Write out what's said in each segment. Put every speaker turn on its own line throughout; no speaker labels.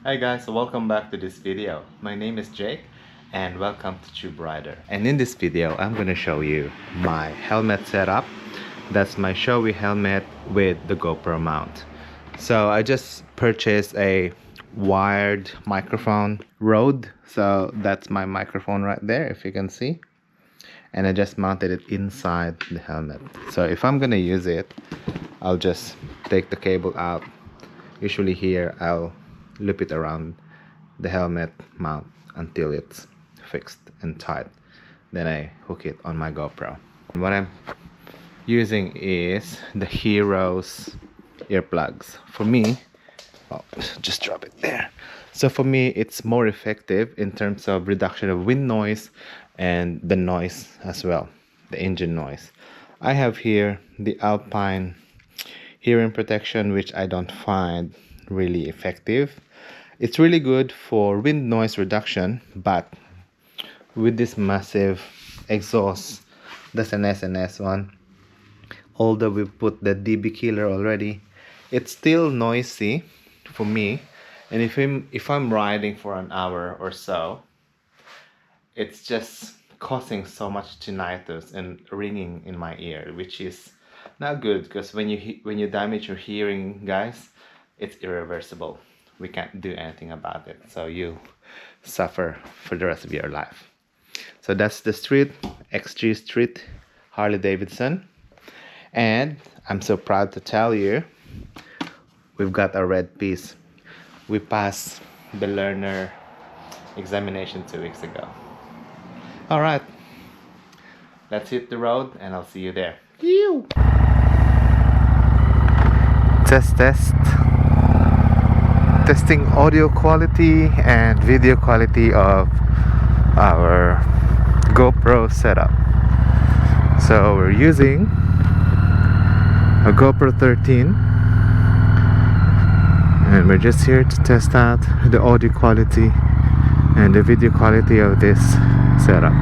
Hi guys, welcome back to this video. My name is Jake and welcome to Tube Rider. And in this video, I'm gonna show you my helmet setup. That's my Shoei helmet with the GoPro mount. So I just purchased a wired microphone Rode. So that's my microphone right there, if you can see. And I just mounted it inside the helmet. So if I'm gonna use it, I'll just take the cable out. Usually here, I'll loop it around the helmet mount until it's fixed and tight. Then I hook it on my GoPro. What I'm using is the Hearos earplugs. For me, oh, just drop it there. So for me, it's more effective in terms of reduction of wind noise and the noise as well, the engine noise. I have here the Alpine hearing protection, which I don't find really effective. It's really good for wind noise reduction, but with this massive exhaust, that's an SNS one, although we put the dB killer already, it's still noisy for me. And if I'm riding for an hour or so, it's just causing so much tinnitus and ringing in my ear, which is not good, because when you damage your hearing, guys, it's irreversible. We can't do anything about it, so you suffer for the rest of your life. So that's the Street XG Street Harley Davidson, and I'm so proud to tell you we've got a red piece. We passed the learner examination 2 weeks ago. All right, let's hit the road and I'll see you there. Ew. Test. Testing audio quality and video quality of our GoPro setup. So we're using a GoPro 13 and we're just here to test out the audio quality and the video quality of this setup.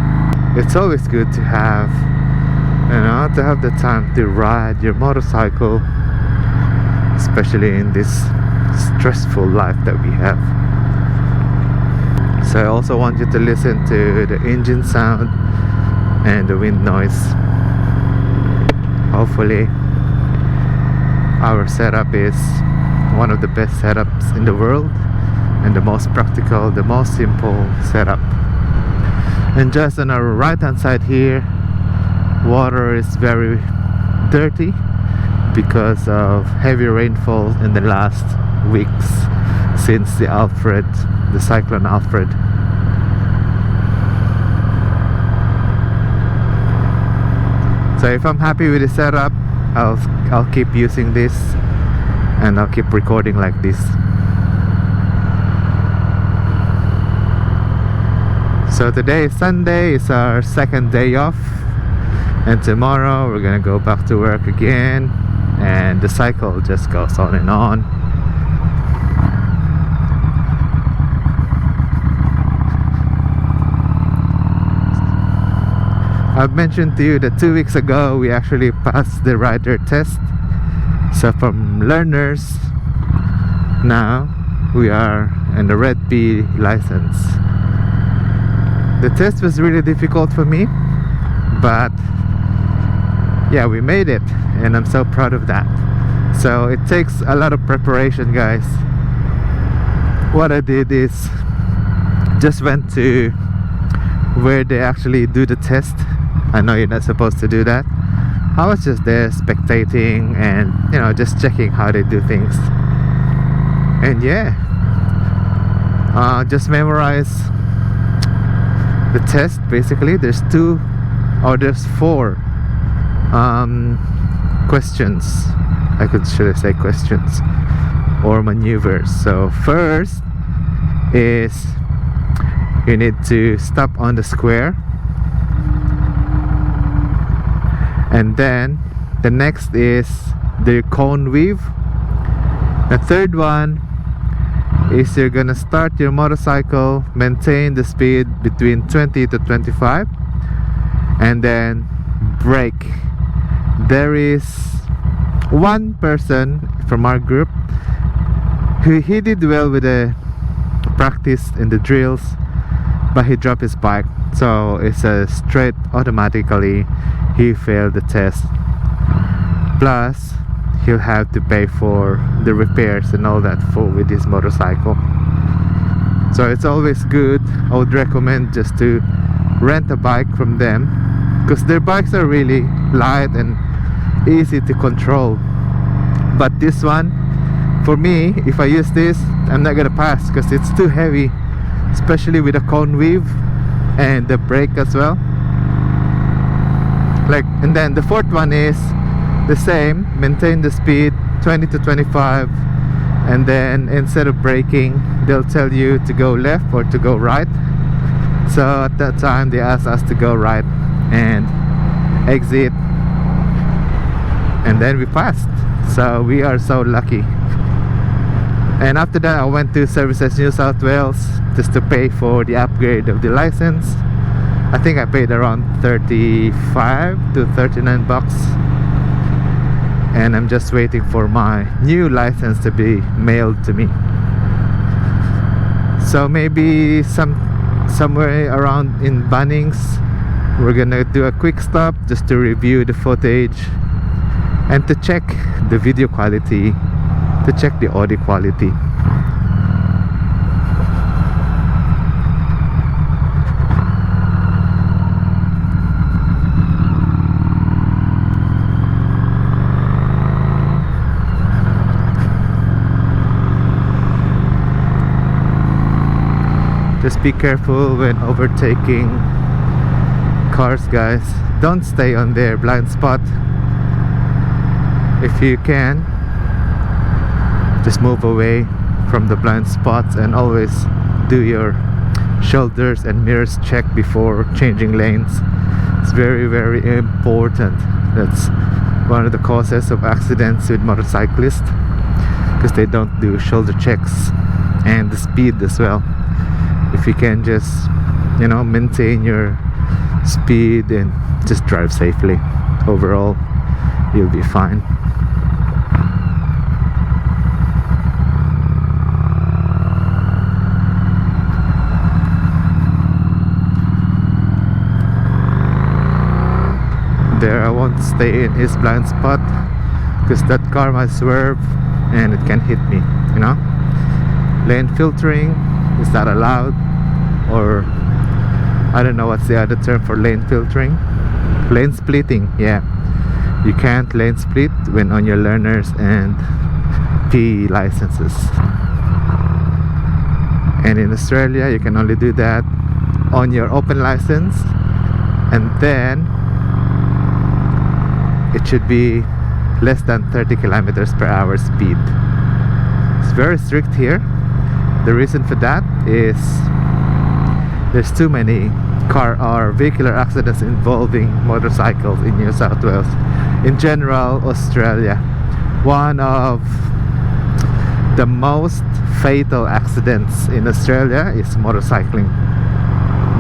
It's always good to have, the time to ride your motorcycle, especially in this stressful life that we have. So I also want you to listen to the engine sound and the wind noise. Hopefully our setup is one of the best setups in the world and the most practical, the most simple setup. And just on our right hand side here, water is very dirty because of heavy rainfall in the last weeks since the cyclone Alfred. So if I'm happy with the setup, I'll keep using this and I'll keep recording like this. So today is Sunday, it's our second day off, and tomorrow we're gonna go back to work again, and the cycle just goes on and on. I've mentioned to you that 2 weeks ago we actually passed the rider test. So from learners, now we are in the Red P license. The test was really difficult for me, but yeah, we made it and I'm so proud of that. So it takes a lot of preparation, guys. What I did is just went to where they actually do the test. I know you're not supposed to do that. I was just there spectating and just checking how they do things. And yeah, just memorize the test. Basically there's four questions. Should I say questions or maneuvers. So first is you need to stop on the square, and then the next is the cone weave. The third one is you're gonna start your motorcycle, maintain the speed between 20 to 25, and then brake. There is one person from our group who he did well with the practice in the drills, but he dropped his bike, so it's a straight automatically he failed the test. Plus he'll have to pay for the repairs and all that for with his motorcycle. So it's always good, I would recommend just to rent a bike from them, because their bikes are really light and easy to control. But this one, for me, if I use this, I'm not gonna pass because it's too heavy, especially with the cone weave and the brake as well. Like, and then the fourth one is the same, maintain the speed 20 to 25, and then instead of braking they'll tell you to go left or to go right. So at that time they asked us to go right and exit, and then we passed. So we are so lucky. And after that I went to Services New South Wales just to pay for the upgrade of the license. I think I paid around 35 to 39 bucks, and I'm just waiting for my new license to be mailed to me. So maybe somewhere around in Bunnings we're gonna do a quick stop just to review the footage and to check the video quality, to check the audio quality. Just be careful when overtaking cars, guys. Don't stay on their blind spot. If you can, just move away from the blind spots, and always do your shoulders and mirrors check before changing lanes. It's very, very important. That's one of the causes of accidents with motorcyclists, because they don't do shoulder checks, and the speed as well. If you can just, you know, maintain your speed and just drive safely, overall you'll be fine. There, I won't stay in his blind spot because that car might swerve and it can hit me, you know. Lane filtering is not allowed, or I don't know what's the other term for lane filtering. Lane splitting, yeah. You can't lane split when on your learners and P licenses. And in Australia you can only do that on your open license, and then it should be less than 30 kilometers per hour speed. It's very strict here. The reason for that is there's too many car or vehicular accidents involving motorcycles in New South Wales. In general, Australia, one of the most fatal accidents in Australia is motorcycling.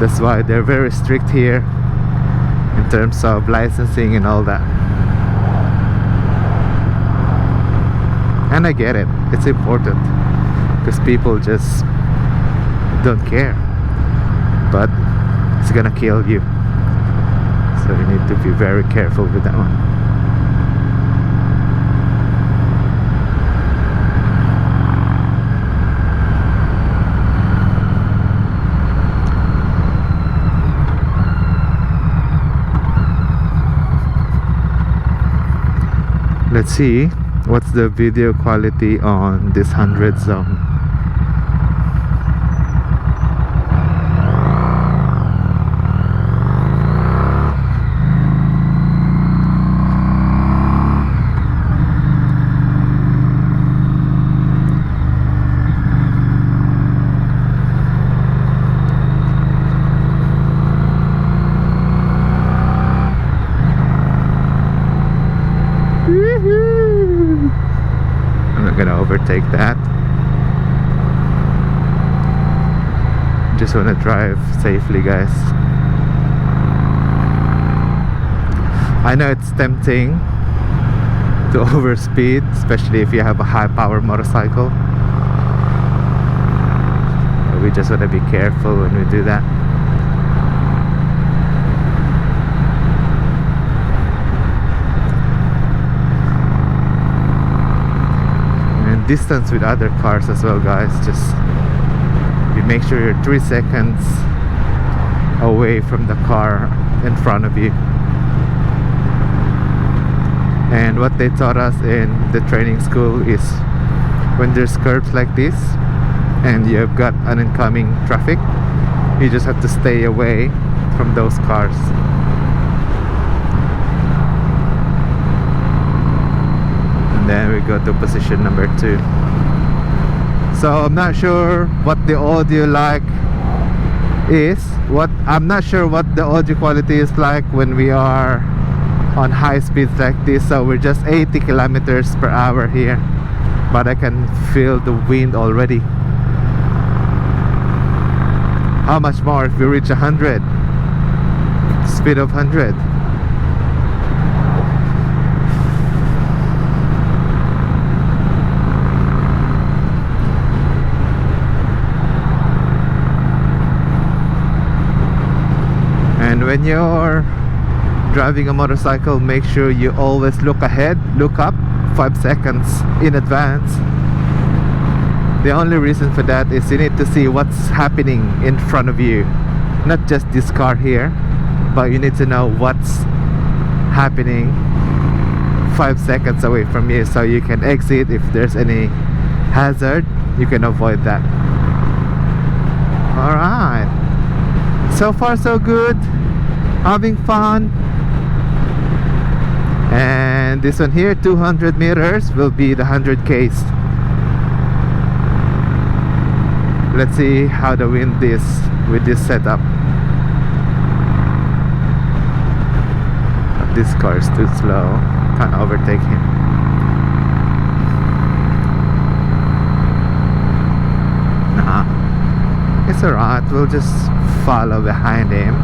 That's why they're very strict here in terms of licensing and all that. And I get it, it's important because people just don't care, but it's gonna kill you, so you need to be very careful with that one. Let's see what's the video quality on this 100 zone. I'm not gonna overtake that. Just wanna drive safely, guys. I know it's tempting to overspeed, especially if you have a high power motorcycle. we just want to be careful when we do that. And distance with other cars as well, guys. Just you make sure you're 3 seconds away from the car in front of you. And what they taught us in the training school is when there's curves like this and you've got an incoming traffic, you just have to stay away from those cars. And then we go to position number 2. So I'm not sure what the audio is. I'm not sure what the audio quality is like when we are on high speeds like this. So we're just 80 kilometers per hour here, but I can feel the wind already. How much more if we reach 100? Speed of 100. And when you're driving a motorcycle, make sure you always look ahead, look up 5 seconds in advance. The only reason for that is you need to see what's happening in front of you, not just this car here, but you need to know what's happening 5 seconds away from you, so you can exit. If there's any hazard, you can avoid that. Alright, so far so good, having fun. And this one here, 200 meters, will be the 100Ks. Let's see how the wind is with this setup. This car is too slow, can't overtake him. Nah, it's alright, we'll just follow behind him.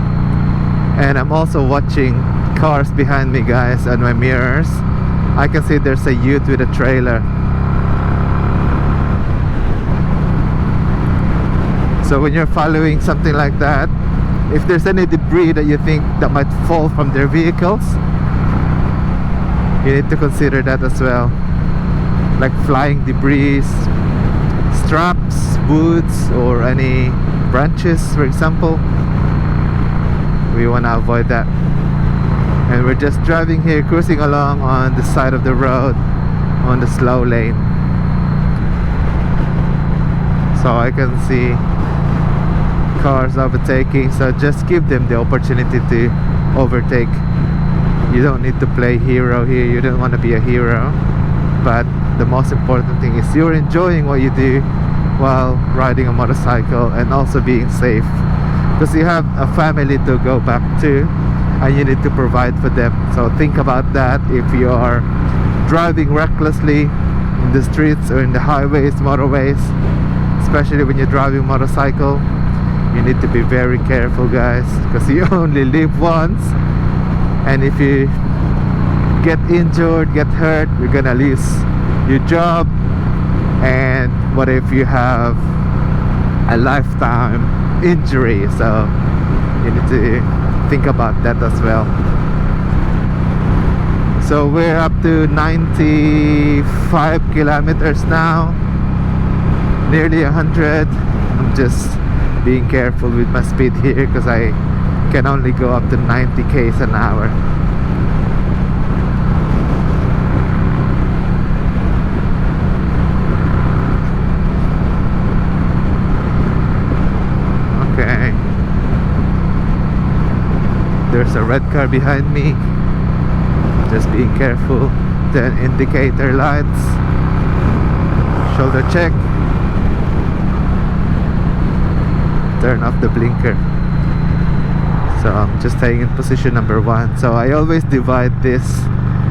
And I'm also watching cars behind me, guys, on my mirrors. I can see there's a youth with a trailer. So when you're following something like that, if there's any debris that you think that might fall from their vehicles, you need to consider that as well, like flying debris, straps, woods, or any branches, for example. We want to avoid that. And we're just driving here, cruising along on the side of the road on the slow lane, so I can see cars overtaking. So just give them the opportunity to overtake. You don't need to play hero here, you don't want to be a hero, but the most important thing is you're enjoying what you do while riding a motorcycle, and also being safe, because you have a family to go back to and you need to provide for them. So think about that. If you are driving recklessly in the streets or in the highways, motorways, especially when you're driving a motorcycle, you need to be very careful, guys, because you only live once. And if you get injured, get hurt, you're gonna lose your job. And what if you have a lifetime injury? So you need to think about that as well. So we're up to 95 kilometers now, nearly 100. I'm just being careful with my speed here because I can only go up to 90 k's an hour. Okay, there's a red car behind me. Just being careful. Then indicator lights, shoulder check, turn off the blinker. So I'm just staying in position number 1. So I always divide this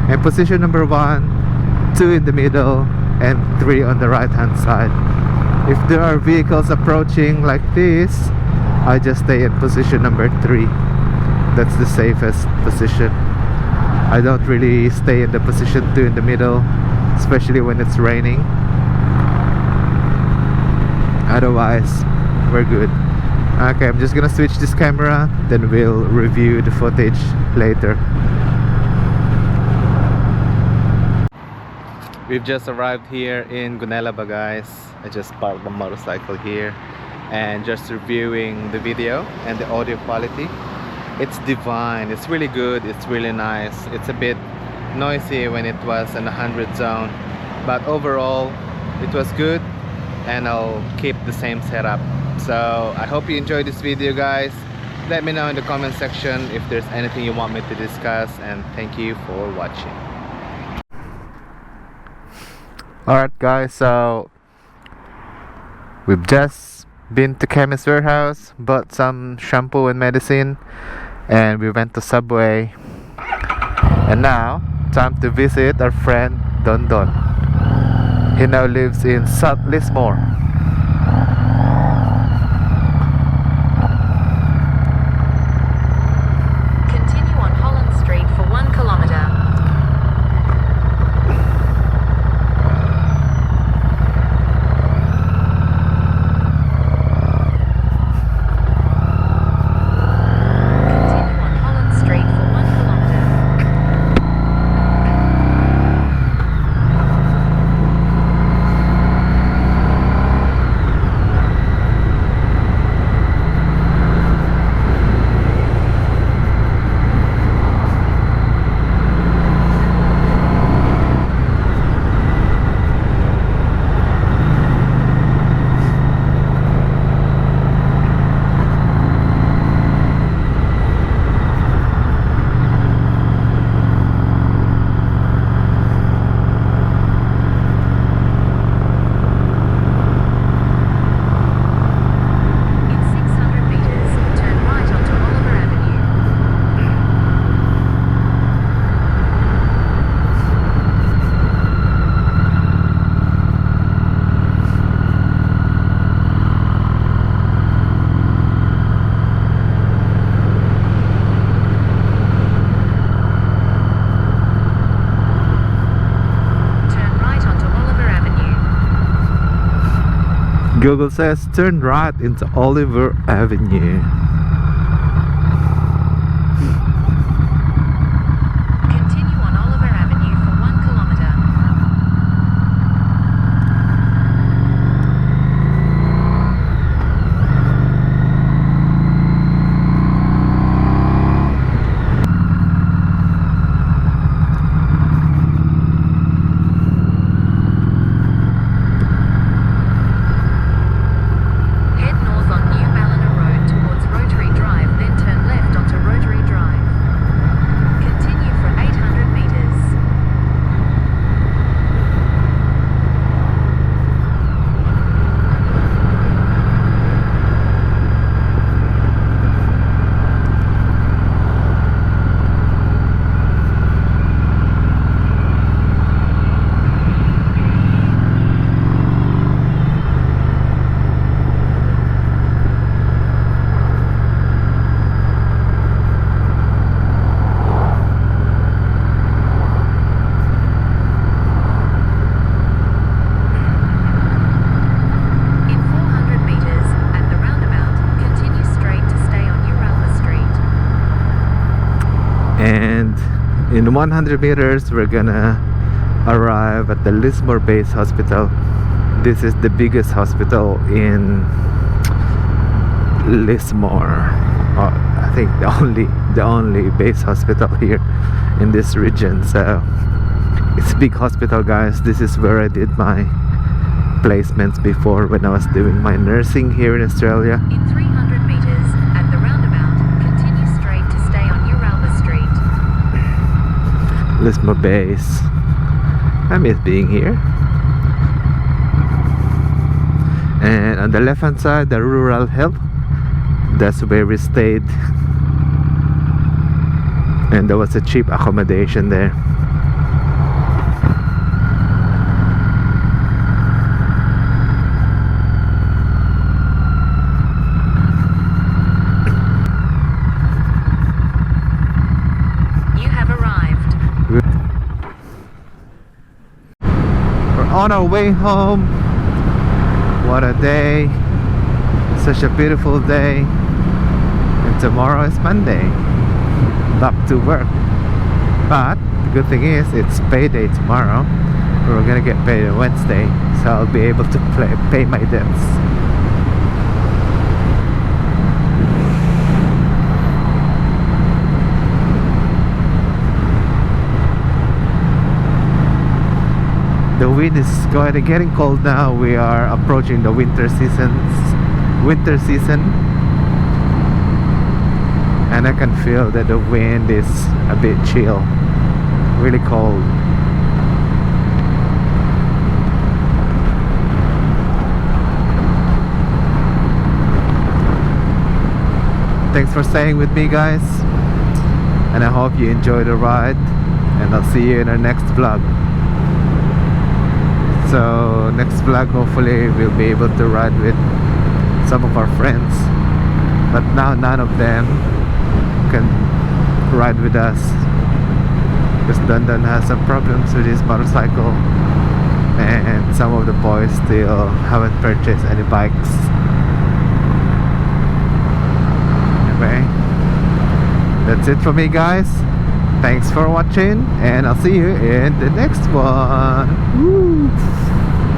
in position number 1, 2 in the middle, and 3 on the right hand side. If there are vehicles approaching like this, I just stay in position number 3. That's the safest position. I don't really stay in the position 2 in the middle, especially when it's raining. Otherwise we're good. Okay, I'm just gonna switch this camera, then we'll review the footage later. We've just arrived here in Gunelaba, guys. I just parked the motorcycle here and just reviewing the video and the audio quality. It's divine. It's really good. It's really nice. It's a bit noisy when it was in 100 zone, but overall it was good, and I'll keep the same setup. So I hope you enjoyed this video, guys. Let me know in the comment section if there's anything you want me to discuss, and thank you for watching. Alright guys, so we've just been to Chemist Warehouse, bought some shampoo and medicine, and we went to Subway, and now time to visit our friend Don Don. He now lives in South Lismore.
Continue on Holland Street for 1 kilometer.
Google says turn right into Oliver Avenue.
Continue on Oliver Avenue for 1 kilometer.
And in 100 meters we're gonna arrive at the Lismore Base Hospital. This is the biggest hospital in Lismore. I think the only base hospital here in this region. So it's a big hospital, guys. This is where I did my placements before when I was doing my nursing here in Australia.
In 300 meters at the roundabout, continue straight to stay on Uralba Street.
Lismore Base. I miss being here. And on the left hand side, the rural health. That's where we stayed. And there was a cheap accommodation there. On our way home. What a day. Such a beautiful day, and tomorrow is Monday. Back to work. But the good thing is it's payday tomorrow. We're gonna get paid on Wednesday, so I'll be able to pay my debts. The wind is getting cold now. We are approaching the winter season, and I can feel that the wind is a bit chill, really cold. Thanks for staying with me, guys, and I hope you enjoy the ride, and I'll see you in our next vlog. So next vlog, hopefully we'll be able to ride with some of our friends, but now none of them can ride with us because Dundon has some problems with his motorcycle, and some of the boys still haven't purchased any bikes. Anyway, that's it for me, guys. Thanks for watching, and I'll see you in the next one. Woo!